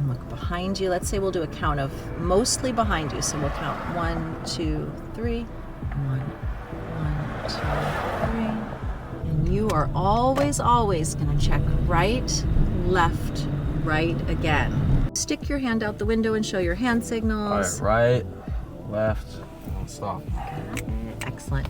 and look behind you. Let's say we'll do a count of mostly behind you. So we'll count 1, 2, 3. 1, 1, 2, 3. And you are always going to check right, left, right again. Stick your hand out the window and show your hand signals. All right, right, left, and stop. Okay, excellent.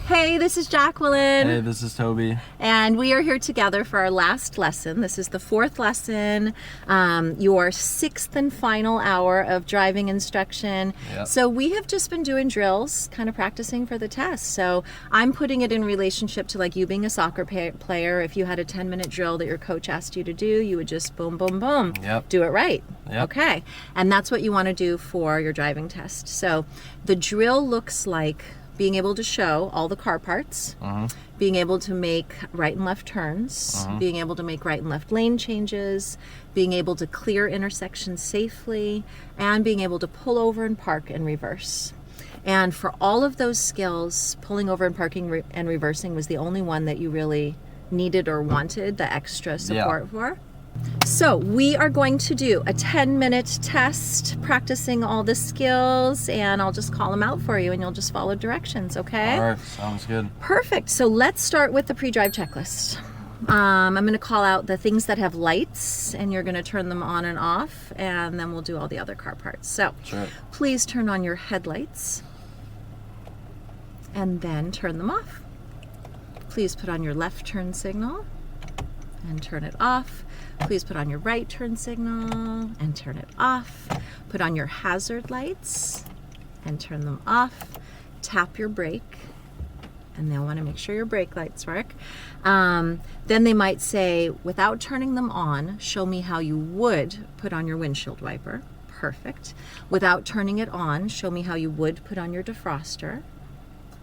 Hey, this is Jacqueline. Hey, this is Toby. And we are here together for our last lesson. This is the 4th lesson, your 6th and final hour of driving instruction. Yep. So we have just been doing drills, kind of practicing for the test. So I'm putting it in relationship to like you being a soccer player. If you had a 10-minute drill that your coach asked you to do, you would just boom, boom, boom, Yep. do it right. Yep. Okay. And that's what you want to do for your driving test. So the drill looks like being able to show all the car parts, being able to make right and left turns, being able to make right and left lane changes, being able to clear intersections safely, and being able to pull over and park and reverse. And for all of those skills, pulling over and parking and reversing was the only one that you really needed or wanted the extra support for. So we are going to do a 10-minute test practicing all the skills, and I'll just call them out for you and you'll just follow directions, okay? All right, sounds good. Perfect. So let's start with the pre-drive checklist. I'm going to call out the things that have lights and you're going to turn them on and off, and then we'll do all the other car parts. So Sure. please turn on your headlights and then turn them off. Please put on your left turn signal and turn it off. Please put on your right turn signal and turn it off. Put on your hazard lights and turn them off. Tap your brake, and they'll want to make sure your brake lights work. Then they might say, without turning them on, show me how you would put on your windshield wiper. Perfect. Without turning it on, show me how you would put on your defroster.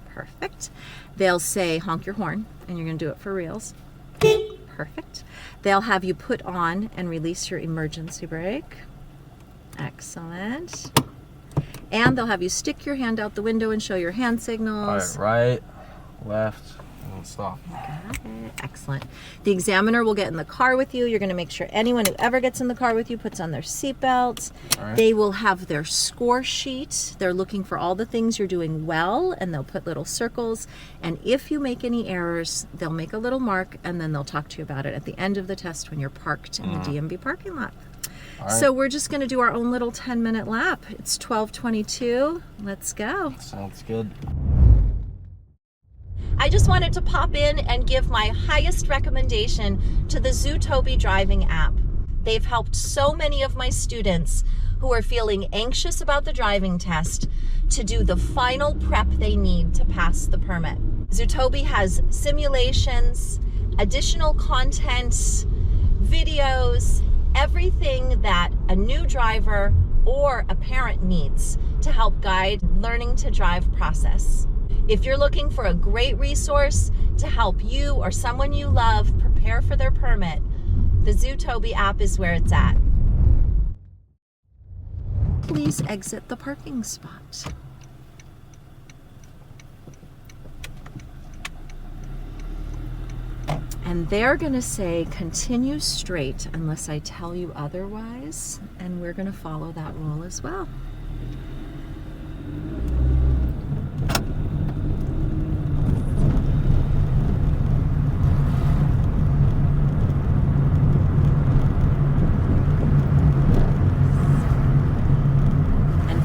Perfect. They'll say, honk your horn, and you're going to do it for reals. Perfect. They'll have you put on and release your emergency brake. Excellent. And they'll have you stick your hand out the window and show your hand signals. All right, right, left, and stop. Got it. Excellent. The examiner will get in the car with you. You're going to make sure anyone who ever gets in the car with you puts on their seatbelt. Right. They will have their score sheet. They're looking for all the things you're doing well, and they'll put little circles. And if you make any errors, they'll make a little mark, and then they'll talk to you about it at the end of the test when you're parked in the DMV parking lot. All right. So we're just going to do our own little 10-minute lap. It's 12:22. Let's go. Sounds good. I just wanted to pop in and give my highest recommendation to the Zutobi driving app. They've helped so many of my students who are feeling anxious about the driving test to do the final prep they need to pass the permit. Zutobi has simulations, additional content, videos, everything that a new driver or a parent needs to help guide learning to drive process. If you're looking for a great resource to help you or someone you love prepare for their permit, the Zutobi app is where it's at. Please exit the parking spot. And they're going to say continue straight unless I tell you otherwise, and we're going to follow that rule as well.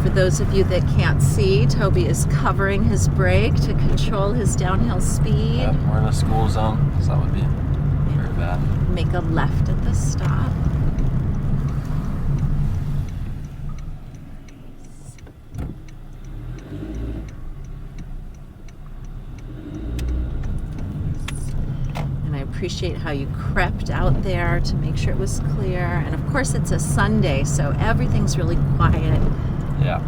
For those of you that can't see, Toby is covering his brake to control his downhill speed. Yep, we're in a school zone, so that would be very bad. Make a left at the stop. And I appreciate how you crept out there to make sure it was clear. And of course it's a Sunday, so everything's really quiet. Yeah.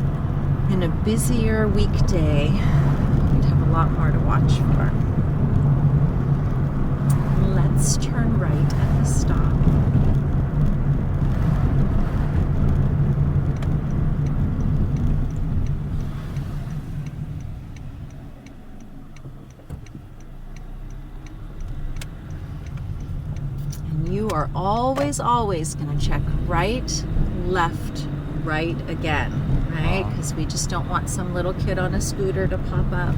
In a busier weekday, you'd have a lot more to watch for. Let's turn right at the stop. are always going to check right, left, right again, right? Because we just don't want some little kid on a scooter to pop up.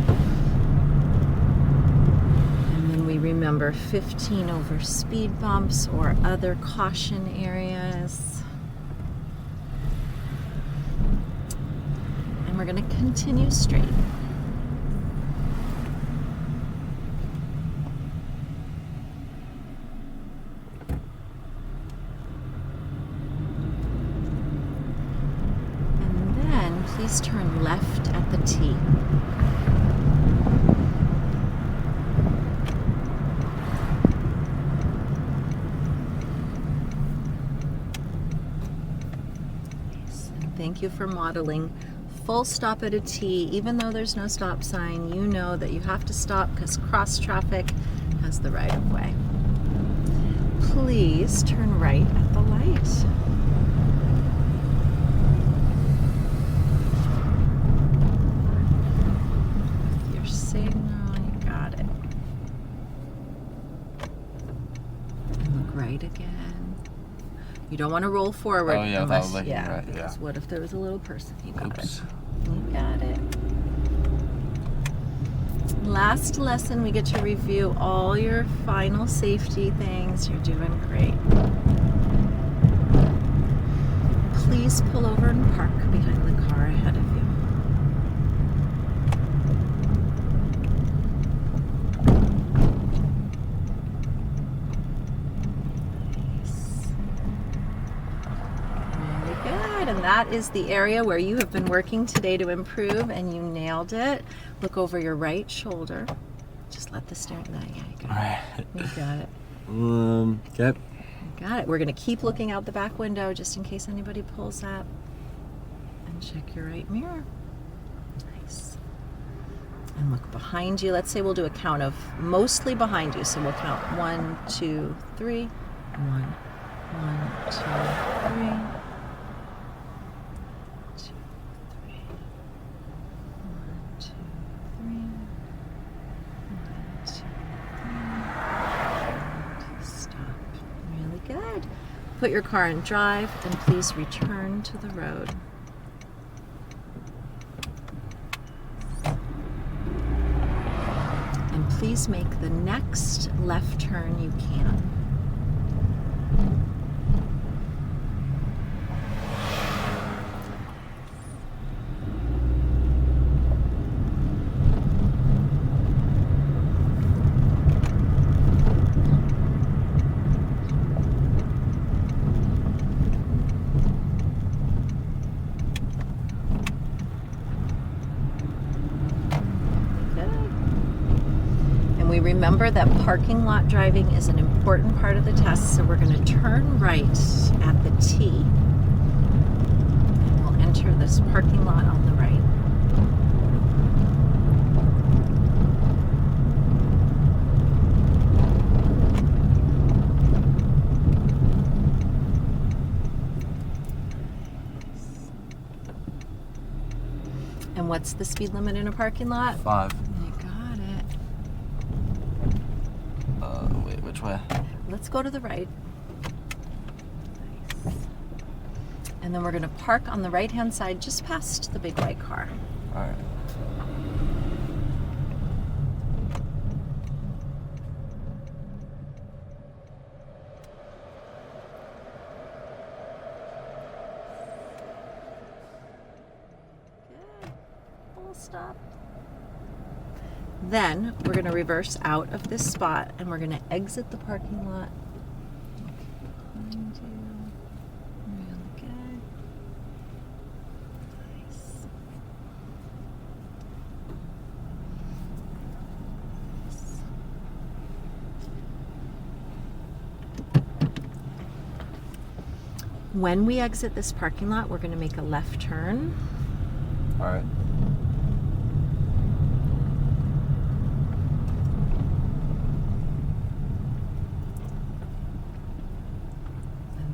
And then we remember 15 over speed bumps or other caution areas. And we're going to continue straight. Please turn left at the T. And thank you for modeling full stop at a T. Even though there's no stop sign, you know that you have to stop because cross traffic has the right of way. Please turn right at the light. Signal, you got it. And look right again. You don't want to roll forward. Oh yeah, unless, that was yeah, right. because what if there was a little person? You got Oops. it. You got it. Last lesson, we get to review all your final safety things. You're doing great. Please pull over and park behind the car ahead of you. And that is the area where you have been working today to improve, and you nailed it. Look over your right shoulder. Just let the steering. Yeah, you got it. You got it. Okay. You got it. We're going to keep looking out the back window just in case anybody pulls up. And check your right mirror. Nice. And look behind you. Let's say we'll do a count of mostly behind you. So we'll count 1, 2, 3. 1, 1, 2, 3. 1, 2, 3. Stop. Really good. Put your car in drive and please return to the road. And please make the next left turn you can. Remember that parking lot driving is an important part of the test, so we're going to turn right at the T. And we'll enter this parking lot on the right. And what's the speed limit in a parking lot? 5. Which way? Let's go to the right. Nice. And then we're going to park on the right-hand side just past the big white car. All right. Good. Full stop. Then we're going to reverse out of this spot and we're going to exit the parking lot. Behind you. Really good. Nice. When we exit this parking lot, we're going to make a left turn. All right.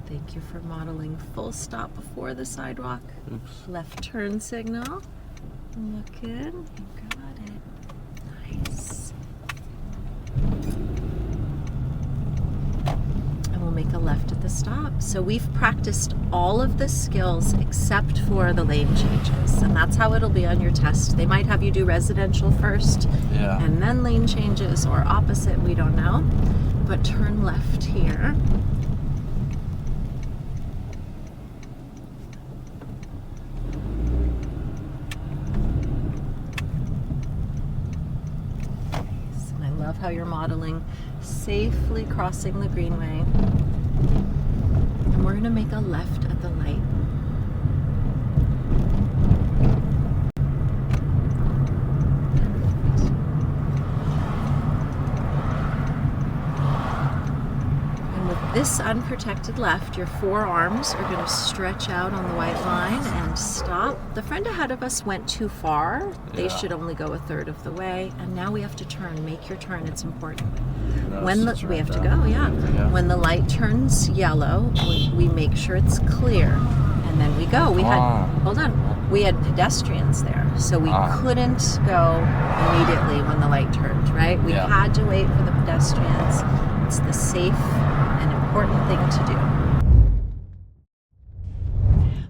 Thank you for modeling full stop before the sidewalk. Oops. Left turn signal. Look good. You got it. Nice. And we'll make a the stop. So we've practiced all of the skills except for the lane changes, and that's how it'll be on your test. They might have you do residential first and then lane changes, or opposite, we don't know. But turn left here. And I love how you're modeling safely crossing the greenway. And we're going to make a left at the light. And with this unprotected left, your forearms are going to stretch out on the white line and stop. The friend ahead of us went too far. They should only go a third of the way. And now we have to turn. Make your turn. It's important. When we have to go, When the light turns yellow, we make sure it's clear, and then we go. We had pedestrians there, so we couldn't go immediately when the light turned, right? We had to wait for the pedestrians. It's the safe and important thing to do.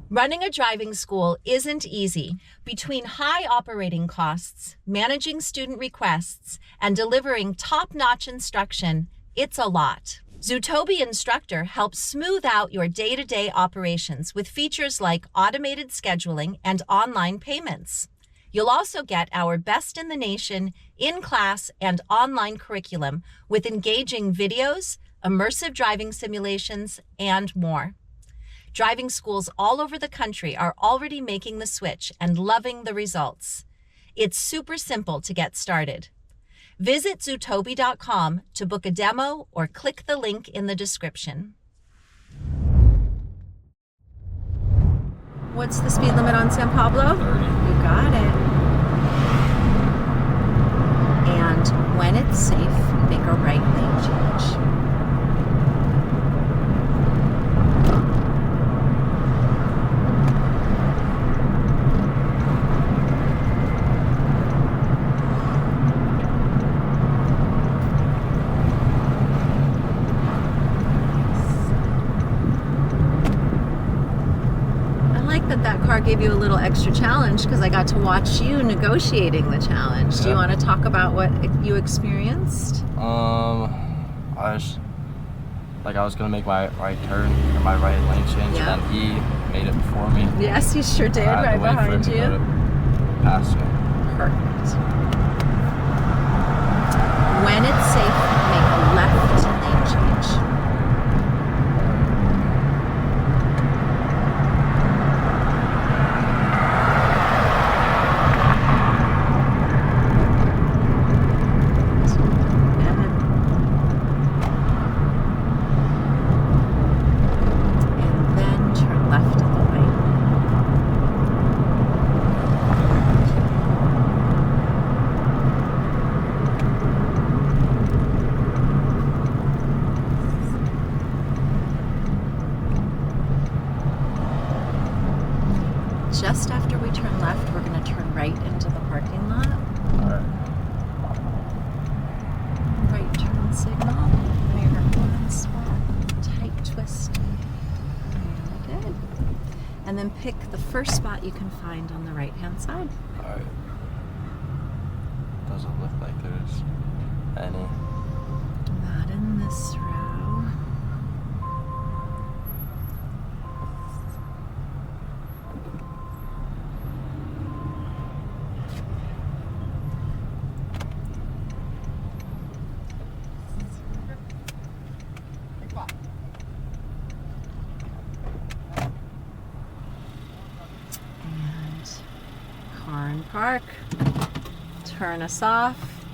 Running a driving school isn't easy. Between high operating costs, managing student requests, and delivering top-notch instruction, it's a lot. Zutobi Instructor helps smooth out your day-to-day operations with features like automated scheduling and online payments. You'll also get our best in the nation in-class and online curriculum with engaging videos, immersive driving simulations, and more. Driving schools all over the country are already making the switch and loving the results. It's super simple to get started. Visit Zutobi.com to book a demo or click the link in the description. What's the speed limit on San Pablo? 30. You got it. And when it's safe, make a right lane change. That car gave you a little extra challenge because I got to watch you negotiating the challenge. Do you want to talk about what you experienced? I was gonna make my right turn or my right lane change, and then he made it before me. Yes, he sure did, right behind you. Past me. Perfect. When it's safe, make a left lane change. Just after we turn left, we're going to turn right into the parking lot. Right turn signal. Mirror one spot. Tight twist. Very good. And then pick the first spot you can find on the right-hand side. Alright. Doesn't look like there's any. Not in this row. Car and park. Turn us off.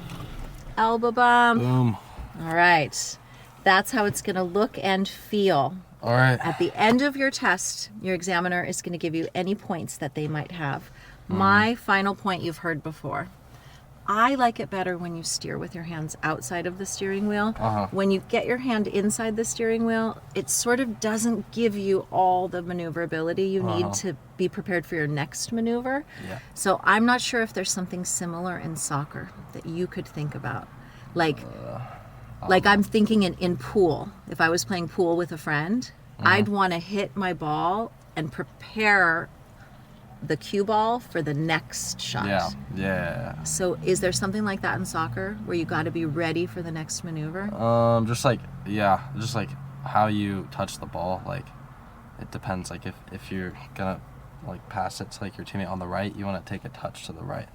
Elbow bump. Boom. All right. That's how it's going to look and feel. All right. At the end of your test, your examiner is going to give you any points that they might have. My final point you've heard before. I like it better when you steer with your hands outside of the steering wheel. When you get your hand inside the steering wheel, it sort of doesn't give you all the maneuverability you need to be prepared for your next maneuver. So I'm not sure if there's something similar in soccer that you could think about. Like, Like I'm thinking in pool. If I was playing pool with a friend, I'd want to hit my ball and prepare the cue ball for the next shot. Yeah. So is there something like that in soccer where you got to be ready for the next maneuver? Just like how you touch the ball. Like it depends. Like if you're gonna like pass it to like your teammate on the right, you want to take a touch to the right.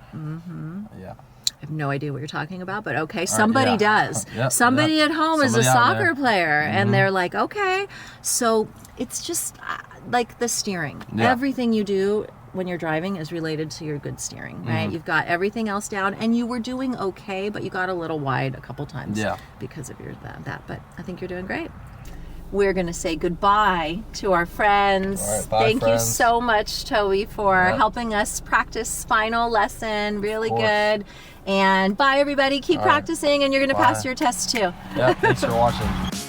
Yeah. I have no idea what you're talking about, but okay, somebody does. Yep, Somebody at home is a Somebody out soccer there. player, and they're like, okay. So it's just like the steering. Yeah. Everything you do when you're driving is related to your good steering, right? You've got everything else down, and you were doing okay, but you got a little wide a couple times because of your that. But I think you're doing great. We're going to say goodbye to our friends. All right, bye, Thank friends. you so much, Toby, for helping us practice final lesson. Really good. And bye, everybody. Keep practicing, and you're going to pass your test too. Yeah, thanks for watching.